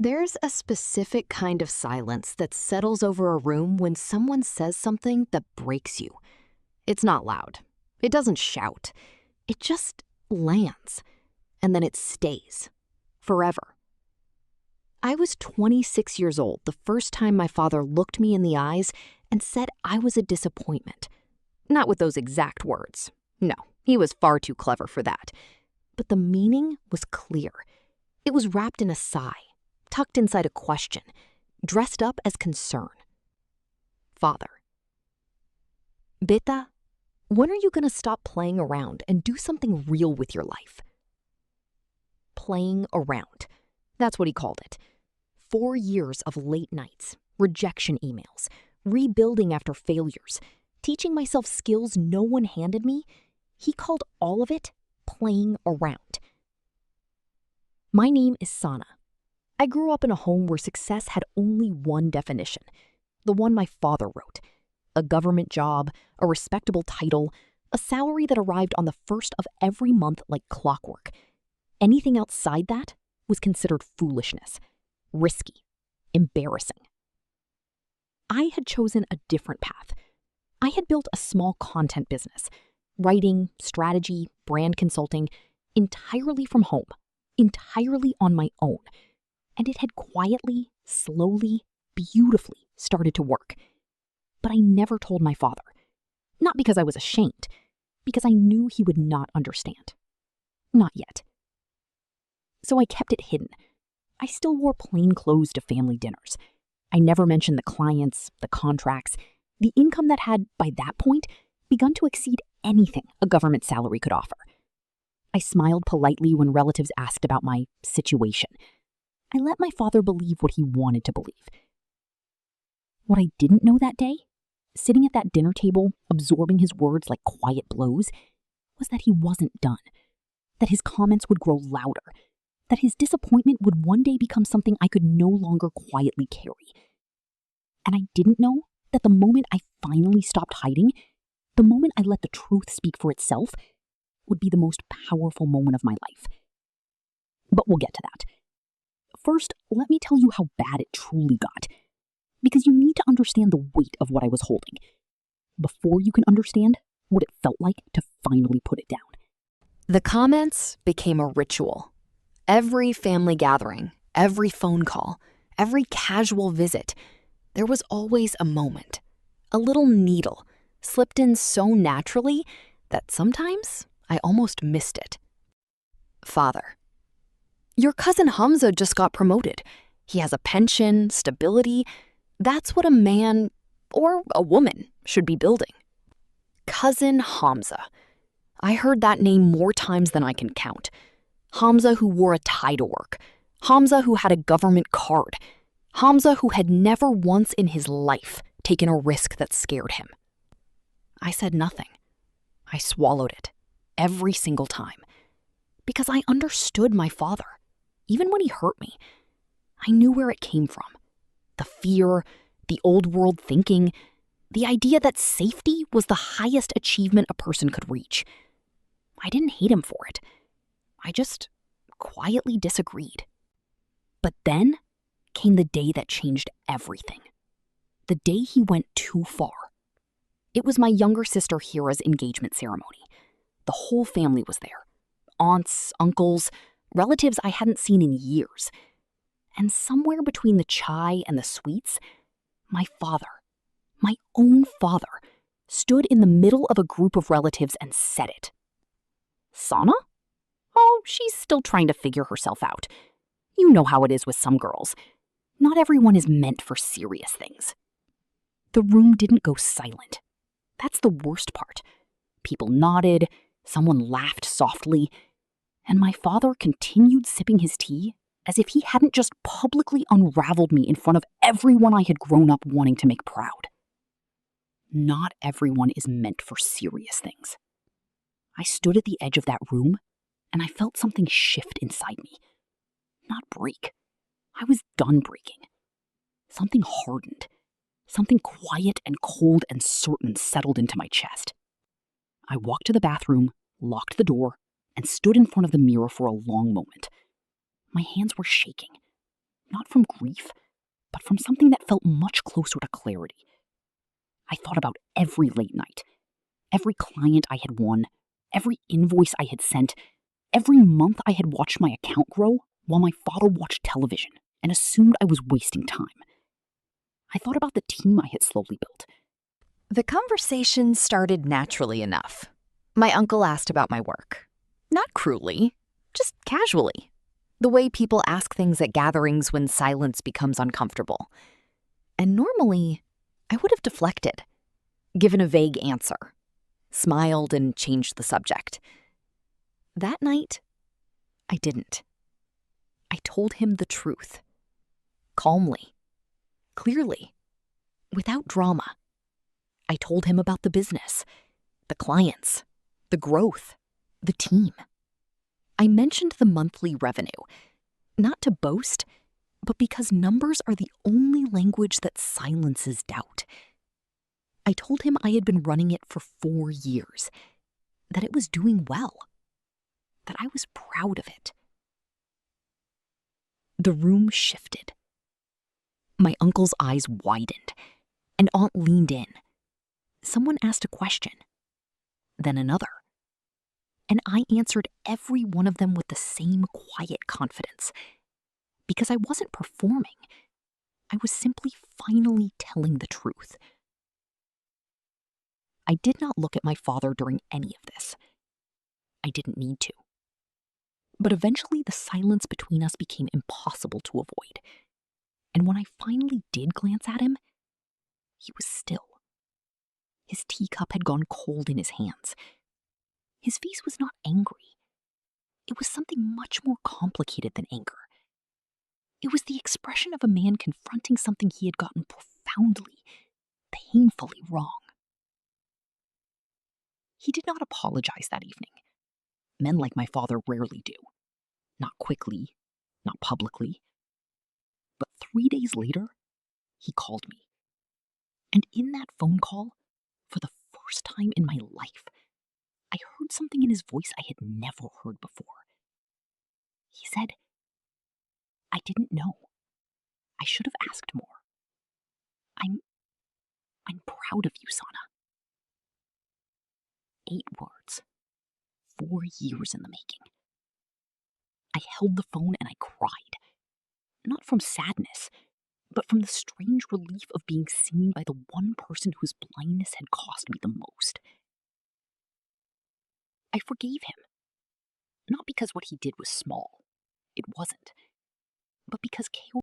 There's a specific kind of silence that settles over a room when someone says something that breaks you. It's not loud. It doesn't shout. It just lands. And then it stays. Forever. I was 26 years old the first time my father looked me in the eyes and said I was a disappointment. Not with those exact words. No, he was far too clever for that. But the meaning was clear. It was wrapped in a sigh, tucked inside a question, dressed up as concern. Father. Beta, when are you going to stop playing around and do something real with your life? Playing around. That's what he called it. 4 years of late nights, rejection emails, rebuilding after failures, teaching myself skills no one handed me. He called all of it playing around. My name is Sana. I grew up in a home where success had only one definition, the one my father wrote. A government job, a respectable title, a salary that arrived on the first of every month like clockwork. Anything outside that was considered foolishness, risky, embarrassing. I had chosen a different path. I had built a small content business, writing, strategy, brand consulting, entirely from home, entirely on my own. And it had quietly, slowly, beautifully started to work. But I never told my father. Not because I was ashamed, because I knew he would not understand. Not yet. So I kept it hidden. I still wore plain clothes to family dinners. I never mentioned the clients, the contracts, the income that had, by that point, begun to exceed anything a government salary could offer. I smiled politely when relatives asked about my situation. I let my father believe what he wanted to believe. What I didn't know that day, sitting at that dinner table, absorbing his words like quiet blows, was that he wasn't done, that his comments would grow louder, that his disappointment would one day become something I could no longer quietly carry. And I didn't know that the moment I finally stopped hiding, the moment I let the truth speak for itself, would be the most powerful moment of my life. But we'll get to that. First, let me tell you how bad it truly got, because you need to understand the weight of what I was holding, before you can understand what it felt like to finally put it down. The comments became a ritual. Every family gathering, every phone call, every casual visit, there was always a moment, a little needle, slipped in so naturally that sometimes I almost missed it. Father. Your cousin Hamza just got promoted. He has a pension, stability. That's what a man, or a woman, should be building. Cousin Hamza. I heard that name more times than I can count. Hamza who wore a tie to work. Hamza who had a government card. Hamza who had never once in his life taken a risk that scared him. I said nothing. I swallowed it, every single time. Because I understood my father. Even when he hurt me, I knew where it came from. The fear, the old world thinking, the idea that safety was the highest achievement a person could reach. I didn't hate him for it. I just quietly disagreed. But then came the day that changed everything. The day he went too far. It was my younger sister Hira's engagement ceremony. The whole family was there. Aunts, uncles, relatives I hadn't seen in years. And somewhere between the chai and the sweets, my father, my own father, stood in the middle of a group of relatives and said it. Sana? Oh, she's still trying to figure herself out. You know how it is with some girls. Not everyone is meant for serious things. The room didn't go silent. That's the worst part. People nodded, someone laughed softly, and my father continued sipping his tea as if he hadn't just publicly unraveled me in front of everyone I had grown up wanting to make proud. Not everyone is meant for serious things. I stood at the edge of that room, and I felt something shift inside me. Not break. I was done breaking. Something hardened. Something quiet and cold and certain settled into my chest. I walked to the bathroom, locked the door, and stood in front of the mirror for a long moment. My hands were shaking. Not from grief, but from something that felt much closer to clarity. I thought about every late night, every client I had won, every invoice I had sent, every month I had watched my account grow while my father watched television and assumed I was wasting time. I thought about the team I had slowly built. The conversation started naturally enough. My uncle asked about my work. Not cruelly, just casually. The way people ask things at gatherings when silence becomes uncomfortable. And normally, I would have deflected, given a vague answer, smiled and changed the subject. That night, I didn't. I told him the truth. Calmly, clearly, without drama. I told him about the business, the clients, the growth, the team. I mentioned the monthly revenue, not to boast, but because numbers are the only language that silences doubt. I told him I had been running it for 4 years, that it was doing well, that I was proud of it. The room shifted. My uncle's eyes widened, and Aunt leaned in. Someone asked a question, then another. And I answered every one of them with the same quiet confidence. Because I wasn't performing. I was simply finally telling the truth. I did not look at my father during any of this. I didn't need to. But eventually the silence between us became impossible to avoid. And when I finally did glance at him, he was still. His teacup had gone cold in his hands. His face was not angry. It was something much more complicated than anger. It was the expression of a man confronting something he had gotten profoundly, painfully wrong. He did not apologize that evening. Men like my father rarely do. Not quickly, not publicly. But 3 days later, he called me. And in that phone call, for the first time in my life, I heard something in his voice I had never heard before. He said, "I didn't know. I should have asked more. I'm proud of you, Sana." 8 words. 4 years in the making. I held the phone and I cried. Not from sadness, but from the strange relief of being seen by the one person whose blindness had cost me the most. I forgave him. Not because what he did was small. It wasn't. But because chaos